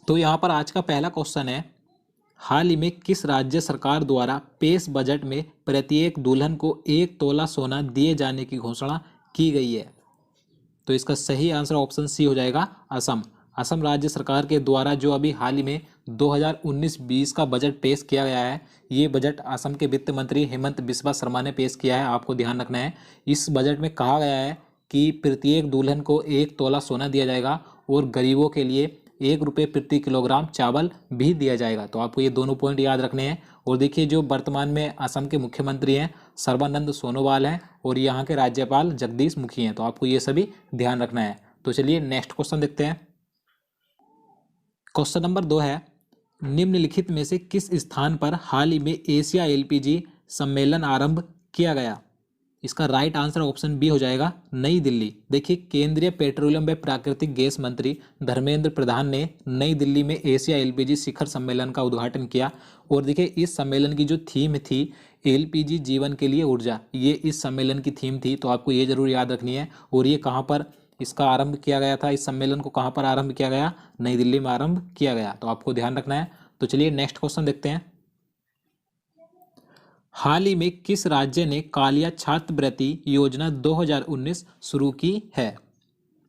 तो यहाँ पर आज का पहला क्वेश्चन है, हाल ही में किस राज्य सरकार द्वारा पेश बजट में प्रत्येक दुल्हन को 1 तोला सोना दिए जाने की घोषणा की गई है? तो इसका सही आंसर ऑप्शन सी हो जाएगा, असम। असम राज्य सरकार के द्वारा जो अभी हाल ही में 2019-20 का बजट पेश किया गया है, ये बजट असम के वित्त मंत्री हेमंत बिस्वा शर्मा ने पेश किया है। आपको ध्यान रखना है, इस बजट में कहा गया है कि प्रत्येक दुल्हन को 1 तोला सोना दिया जाएगा और गरीबों के लिए 1 रुपये प्रति किलोग्राम चावल भी दिया जाएगा। तो आपको ये दोनों पॉइंट याद रखने हैं। और देखिए, जो वर्तमान में असम के मुख्यमंत्री हैं सर्बानंद सोनोवाल हैं और यहाँ के राज्यपाल जगदीश मुखी हैं। तो आपको ये सभी ध्यान रखना है। तो चलिए नेक्स्ट क्वेश्चन देखते हैं। क्वेश्चन नंबर 2 है, निम्नलिखित में से किस स्थान पर हाल ही में एशिया एलपीजी सम्मेलन आरंभ किया गया? इसका राइट आंसर ऑप्शन बी हो जाएगा, नई दिल्ली। देखिए, केंद्रीय पेट्रोलियम व प्राकृतिक गैस मंत्री धर्मेंद्र प्रधान ने नई दिल्ली में एशिया एलपीजी शिखर सम्मेलन का उद्घाटन किया। और देखिए, इस सम्मेलन की जो थीम थी एलपीजी जीवन के लिए ऊर्जा, ये इस सम्मेलन की थीम थी। तो आपको ये जरूर याद रखनी है। और ये कहाँ पर इसका आरंभ किया गया था, इस सम्मेलन को कहाँ पर आरंभ किया गया? नई दिल्ली में आरंभ किया गया। तो आपको ध्यान रखना है। तो चलिए नेक्स्ट क्वेश्चन देखते हैं। हाल ही में किस राज्य ने कालिया छात्रवृत्ति योजना 2019 शुरू की है?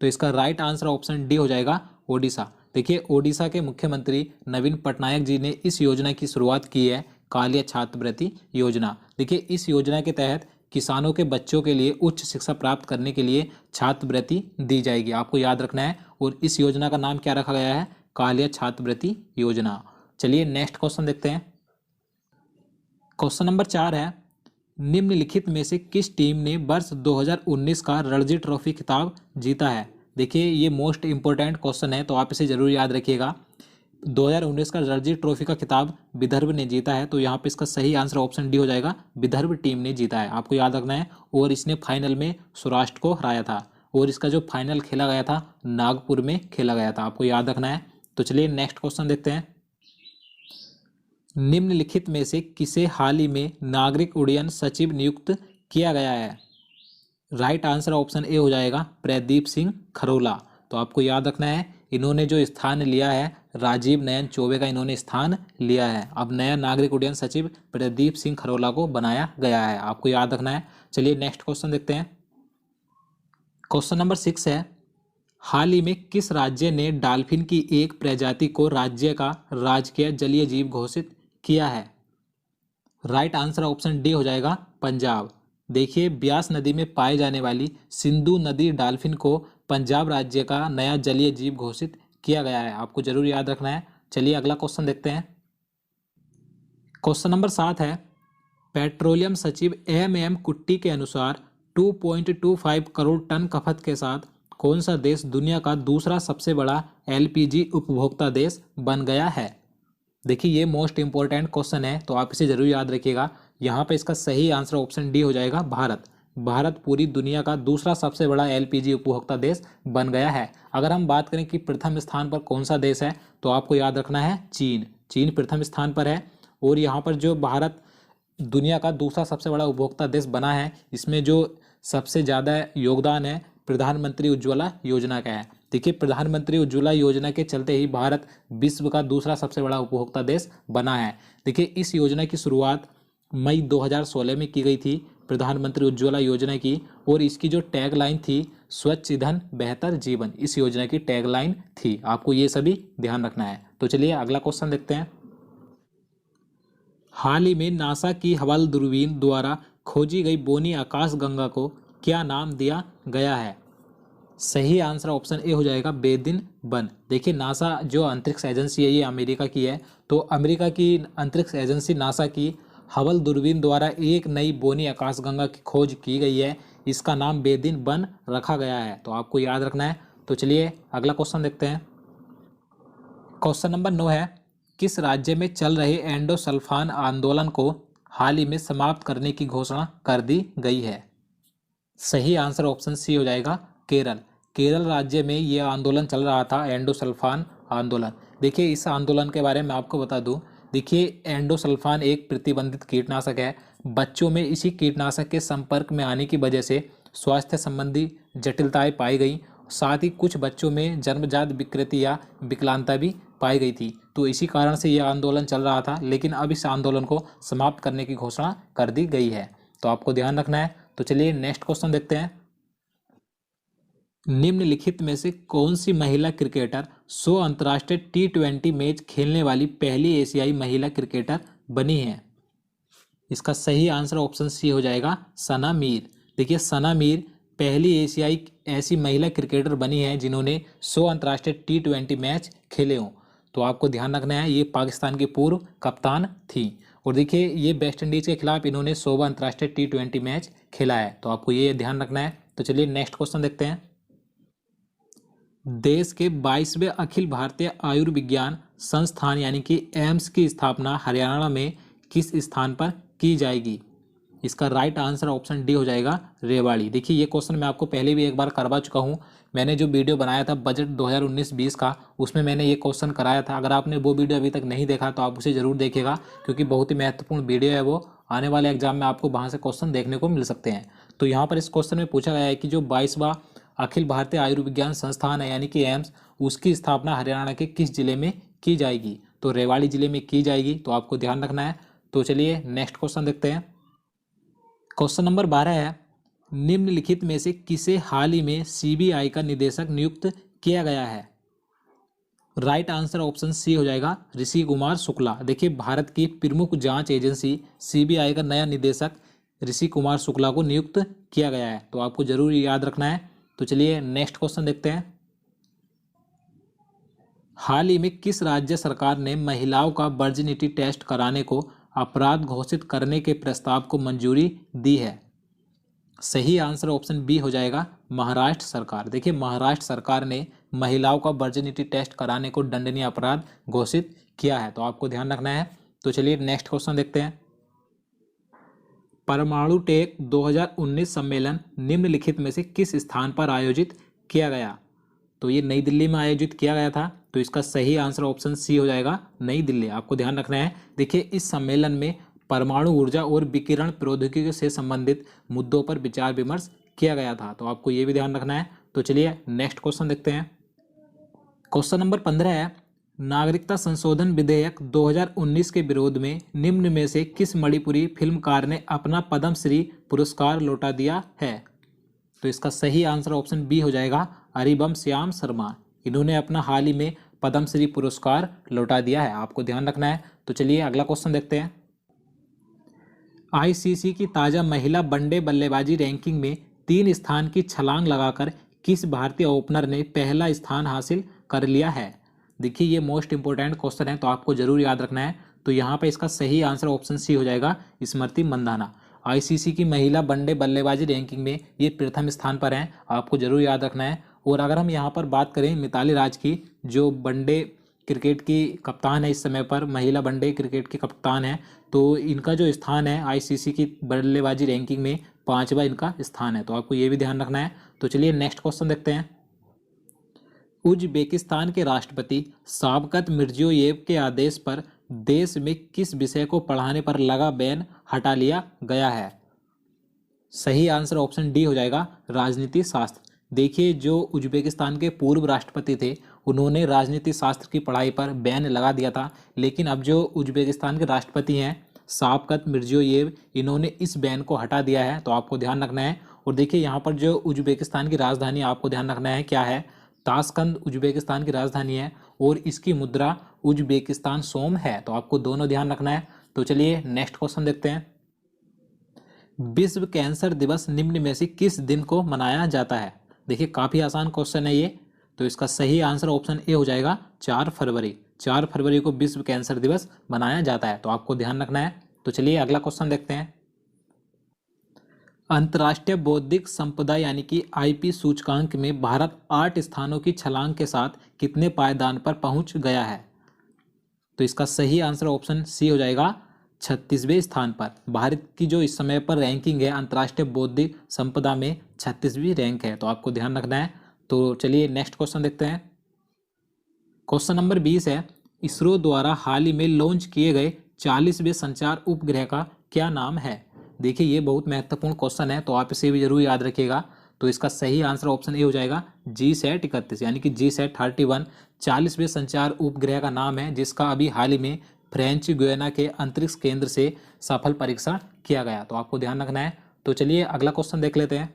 तो इसका राइट आंसर ऑप्शन डी हो जाएगा, ओडिशा। देखिए, ओडिशा के मुख्यमंत्री नवीन पटनायक जी ने इस योजना की शुरुआत की है, कालिया छात्रवृत्ति योजना। देखिए, इस योजना के तहत किसानों के बच्चों के लिए उच्च शिक्षा प्राप्त करने के लिए छात्रवृत्ति दी जाएगी। आपको याद रखना है। और इस योजना का नाम क्या रखा गया है? कालिया छात्रवृत्ति योजना। चलिए नेक्स्ट क्वेश्चन देखते हैं। क्वेश्चन नंबर 4 है, निम्नलिखित में से किस टीम ने वर्ष 2019 का रणजी ट्रॉफी खिताब जीता है? देखिए, ये मोस्ट इंपॉर्टेंट क्वेश्चन है, तो आप इसे जरूर याद रखिएगा। 2019 का रणजी ट्रॉफी का खिताब विदर्भ ने जीता है। तो यहाँ पे इसका सही आंसर ऑप्शन डी हो जाएगा, विदर्भ टीम ने जीता है। आपको याद रखना है। और इसने फाइनल में सौराष्ट्र को हराया था। और इसका जो फाइनल खेला गया था नागपुर में खेला गया था। आपको याद रखना है। तो चलिए नेक्स्ट क्वेश्चन देखते हैं। निम्नलिखित में से किसे हाल ही में नागरिक उड्डयन सचिव नियुक्त किया गया है? राइट आंसर ऑप्शन ए हो जाएगा, प्रदीप सिंह खरोला। तो आपको याद रखना है, इन्होंने जो स्थान लिया है राजीव नयन चौबे का, इन्होंने स्थान लिया है। अब नया नागरिक उड्डयन सचिव प्रदीप सिंह खरोला को बनाया गया है। आपको याद रखना है। चलिए नेक्स्ट क्वेश्चन देखते हैं। क्वेश्चन नंबर 6 है, हाल ही में किस राज्य ने डॉल्फिन की एक प्रजाति को राज्य का राजकीय जलीय जीव घोषित किया है? राइट आंसर ऑप्शन डी हो जाएगा, पंजाब। देखिए, ब्यास नदी में पाए जाने वाली सिंधु नदी डॉल्फिन को पंजाब राज्य का नया जलीय जीव घोषित किया गया है। आपको जरूर याद रखना है। चलिए अगला क्वेश्चन देखते हैं। क्वेश्चन नंबर 7 है, पेट्रोलियम सचिव एम कुट्टी के अनुसार 2.25 करोड़ टन खपत के साथ कौन सा देश दुनिया का दूसरा सबसे बड़ा एलपीजी उपभोक्ता देश बन गया है? देखिए, ये मोस्ट इंपॉर्टेंट क्वेश्चन है, तो आप इसे जरूर याद रखिएगा। यहाँ पे इसका सही आंसर ऑप्शन डी हो जाएगा, भारत। भारत पूरी दुनिया का दूसरा सबसे बड़ा एलपीजी उपभोक्ता देश बन गया है। अगर हम बात करें कि प्रथम स्थान पर कौन सा देश है, तो आपको याद रखना है चीन। चीन प्रथम स्थान पर है। और यहाँ पर जो भारत दुनिया का दूसरा सबसे बड़ा उपभोक्ता देश बना है, इसमें जो सबसे ज़्यादा योगदान है प्रधानमंत्री उज्ज्वला योजना का है। देखिए, प्रधानमंत्री उज्ज्वला योजना के चलते ही भारत विश्व का दूसरा सबसे बड़ा उपभोक्ता देश बना है। देखिए, इस योजना की शुरुआत मई 2016 में की गई थी, प्रधानमंत्री उज्ज्वला योजना की। और इसकी जो टैगलाइन थी, स्वच्छ ईंधन बेहतर जीवन, इस योजना की टैगलाइन थी। आपको ये सभी ध्यान रखना है। तो चलिए अगला क्वेश्चन देखते हैं। हाल ही में नासा की हबल दूरबीन द्वारा खोजी गई बोनी आकाशगंगा को क्या नाम दिया गया है? सही आंसर ऑप्शन ए हो जाएगा, बेदिन वन। देखिए, नासा जो अंतरिक्ष एजेंसी है ये अमेरिका की है। तो अमेरिका की अंतरिक्ष एजेंसी नासा की हबल दूरबीन द्वारा एक नई बोनी आकाशगंगा की खोज की गई है। इसका नाम बेदिन वन रखा गया है। तो आपको याद रखना है। तो चलिए अगला क्वेश्चन देखते हैं। क्वेश्चन नंबर 9 है, किस राज्य में चल रहे एंडोसल्फान आंदोलन को हाल ही में समाप्त करने की घोषणा कर दी गई है? सही आंसर ऑप्शन सी हो जाएगा, केरल। केरल राज्य में ये आंदोलन चल रहा था, एंडोसल्फान आंदोलन। देखिए, इस आंदोलन के बारे में आपको बता दूं। देखिए, एंडोसल्फान एक प्रतिबंधित कीटनाशक है। बच्चों में इसी कीटनाशक के संपर्क में आने की वजह से स्वास्थ्य संबंधी जटिलताएं पाई गई। साथ ही कुछ बच्चों में जन्मजात विकृति या विकलांगता भी पाई गई थी। तो इसी कारण से यह आंदोलन चल रहा था, लेकिन अब इस आंदोलन को समाप्त करने की घोषणा कर दी गई है। तो आपको ध्यान रखना है। तो चलिए नेक्स्ट क्वेश्चन देखते हैं। निम्नलिखित में से कौन सी महिला क्रिकेटर 100 अंतर्राष्ट्रीय T20 मैच खेलने वाली पहली एशियाई महिला क्रिकेटर बनी है? इसका सही आंसर ऑप्शन सी हो जाएगा सना मीर। देखिए, सना मीर पहली एशियाई ऐसी महिला क्रिकेटर बनी है जिन्होंने 100 अंतर्राष्ट्रीय T20 मैच खेले हों। तो आपको ध्यान रखना है, ये पाकिस्तान की पूर्व कप्तान थी। और देखिए, ये वेस्ट इंडीज के खिलाफ इन्होंने 100वां अंतर्राष्ट्रीय T20 मैच खेला है। तो आपको ये ध्यान रखना है। तो चलिए नेक्स्ट क्वेश्चन देखते हैं। देश के 22वें अखिल भारतीय आयुर्विज्ञान संस्थान यानी कि एम्स की स्थापना हरियाणा में किस स्थान पर की जाएगी? इसका राइट आंसर ऑप्शन डी हो जाएगा रेवाड़ी। देखिए, ये क्वेश्चन मैं आपको पहले भी एक बार करवा चुका हूँ। मैंने जो वीडियो बनाया था बजट 2019-20 का, उसमें मैंने ये क्वेश्चन कराया था। अगर आपने वो वीडियो अभी तक नहीं देखा तो आप उसे ज़रूर देखिएगा, क्योंकि बहुत ही महत्वपूर्ण वीडियो है वो। आने वाले एग्जाम में आपको वहाँ से क्वेश्चन देखने को मिल सकते हैं। तो यहाँ पर इस क्वेश्चन में पूछा गया है कि जो 22वां अखिल भारतीय आयुर्विज्ञान संस्थान है यानी कि एम्स, उसकी स्थापना हरियाणा के किस जिले में की जाएगी? तो रेवाड़ी जिले में की जाएगी। तो आपको ध्यान रखना है। तो चलिए नेक्स्ट क्वेश्चन देखते हैं। क्वेश्चन नंबर 12 है, निम्नलिखित में से किसे हाल ही में सीबीआई का निदेशक नियुक्त किया गया है? राइट आंसर ऑप्शन सी हो जाएगा ऋषि कुमार शुक्ला। देखिए, भारत की प्रमुख जांच एजेंसी सीबीआई का नया निदेशक ऋषि कुमार शुक्ला को नियुक्त किया गया है। तो आपको जरूर याद रखना है। तो चलिए नेक्स्ट क्वेश्चन देखते हैं। हाल ही में किस राज्य सरकार ने महिलाओं का वर्जिनिटी टेस्ट कराने को अपराध घोषित करने के प्रस्ताव को मंजूरी दी है? सही आंसर ऑप्शन बी हो जाएगा महाराष्ट्र सरकार। देखिए, महाराष्ट्र सरकार ने महिलाओं का वर्जिनिटी टेस्ट कराने को दंडनीय अपराध घोषित किया है। तो आपको ध्यान रखना है। तो चलिए नेक्स्ट क्वेश्चन देखते हैं। परमाणु टेक 2019 सम्मेलन निम्नलिखित में से किस स्थान पर आयोजित किया गया? तो ये नई दिल्ली में आयोजित किया गया था। तो इसका सही आंसर ऑप्शन सी हो जाएगा नई दिल्ली। आपको ध्यान रखना है। देखिए, इस सम्मेलन में परमाणु ऊर्जा और विकिरण प्रौद्योगिकी से संबंधित मुद्दों पर विचार विमर्श किया गया था। तो आपको ये भी ध्यान रखना है। तो चलिए नेक्स्ट क्वेश्चन देखते हैं। क्वेश्चन नंबर 15 है, नागरिकता संशोधन विधेयक 2019 के विरोध में निम्न में से किस मणिपुरी फिल्मकार ने अपना पद्मश्री पुरस्कार लौटा दिया है? तो इसका सही आंसर ऑप्शन बी हो जाएगा अरिबम श्याम शर्मा। इन्होंने अपना हाल ही में पद्मश्री पुरस्कार लौटा दिया है। आपको ध्यान रखना है। तो चलिए अगला क्वेश्चन देखते हैं। आईसीसी की ताज़ा महिला वनडे बल्लेबाजी रैंकिंग में 3 स्थान की छलांग लगाकर किस भारतीय ओपनर ने पहला स्थान हासिल कर लिया है? देखिए, ये मोस्ट इंपोर्टेंट क्वेश्चन है, तो आपको जरूर याद रखना है। तो यहाँ पे इसका सही आंसर ऑप्शन सी हो जाएगा स्मृति मंदाना। आईसीसी की महिला वनडे बल्लेबाजी रैंकिंग में ये प्रथम स्थान पर हैं। आपको जरूर याद रखना है। और अगर हम यहाँ पर बात करें मिताली राज की, जो वनडे क्रिकेट की कप्तान है इस समय पर, महिला वनडे क्रिकेट की कप्तान है, तो इनका जो स्थान है आईसीसी की बल्लेबाजी रैंकिंग में 5वां इनका स्थान है। तो आपको ये भी ध्यान रखना है। तो चलिए नेक्स्ट क्वेश्चन देखते हैं। उज्बेकिस्तान के राष्ट्रपति शावकत मिर्जियोयेव के आदेश पर देश में किस विषय को पढ़ाने पर लगा बैन हटा लिया गया है? सही आंसर ऑप्शन डी हो जाएगा राजनीति शास्त्र। देखिए, जो उज्बेकिस्तान के पूर्व राष्ट्रपति थे, उन्होंने राजनीति शास्त्र की पढ़ाई पर बैन लगा दिया था। लेकिन अब जो उज्बेकिस्तान के राष्ट्रपति हैं शावकत मिर्जियोयेव, इन्होंने इस बैन को हटा दिया है। तो आपको ध्यान रखना है। और देखिए, यहाँ पर जो उज्बेकिस्तान की राजधानी आपको ध्यान रखना है क्या है, ताशकंद उज्बेकिस्तान की राजधानी है और इसकी मुद्रा उज्बेकिस्तान सोम है। तो आपको दोनों ध्यान रखना है। तो चलिए नेक्स्ट क्वेश्चन देखते हैं। विश्व कैंसर दिवस निम्न में से किस दिन को मनाया जाता है? देखिए, काफ़ी आसान क्वेश्चन है ये। तो इसका सही आंसर ऑप्शन ए हो जाएगा 4 फरवरी। 4 फरवरी को विश्व कैंसर दिवस मनाया जाता है। तो आपको ध्यान रखना है। तो चलिए अगला क्वेश्चन देखते हैं। अंतर्राष्ट्रीय बौद्धिक संपदा यानी कि आईपी सूचकांक में भारत 8 स्थानों की छलांग के साथ कितने पायदान पर पहुंच गया है? तो इसका सही आंसर ऑप्शन सी हो जाएगा 36वें स्थान पर। भारत की जो इस समय पर रैंकिंग है अंतर्राष्ट्रीय बौद्धिक संपदा में 36वीं रैंक है। तो आपको ध्यान रखना है। तो चलिए नेक्स्ट क्वेश्चन देखते हैं। क्वेश्चन नंबर 20 है, इसरो द्वारा हाल ही में लॉन्च किए गए 40वें संचार उपग्रह का क्या नाम है? देखिए, ये बहुत महत्वपूर्ण क्वेश्चन है, तो आप इसे भी जरूर याद रखिएगा। तो इसका सही आंसर ऑप्शन ए हो जाएगा GSAT 31, यानी कि GSAT 31 40वें संचार उपग्रह का नाम है, जिसका अभी हाल ही में फ्रेंच गुयाना के अंतरिक्ष केंद्र से सफल परीक्षण किया गया। तो आपको ध्यान रखना है। तो चलिए अगला क्वेश्चन देख लेते हैं।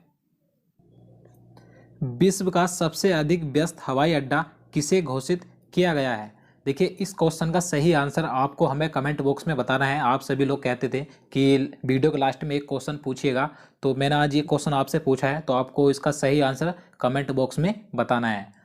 विश्व का सबसे अधिक व्यस्त हवाई अड्डा किसे घोषित किया गया है? देखिए, इस क्वेश्चन का सही आंसर आपको हमें कमेंट बॉक्स में बताना है। आप सभी लोग कहते थे कि वीडियो के लास्ट में एक क्वेश्चन पूछिएगा, तो मैंने आज ये क्वेश्चन आपसे पूछा है, तो आपको इसका सही आंसर कमेंट बॉक्स में बताना है।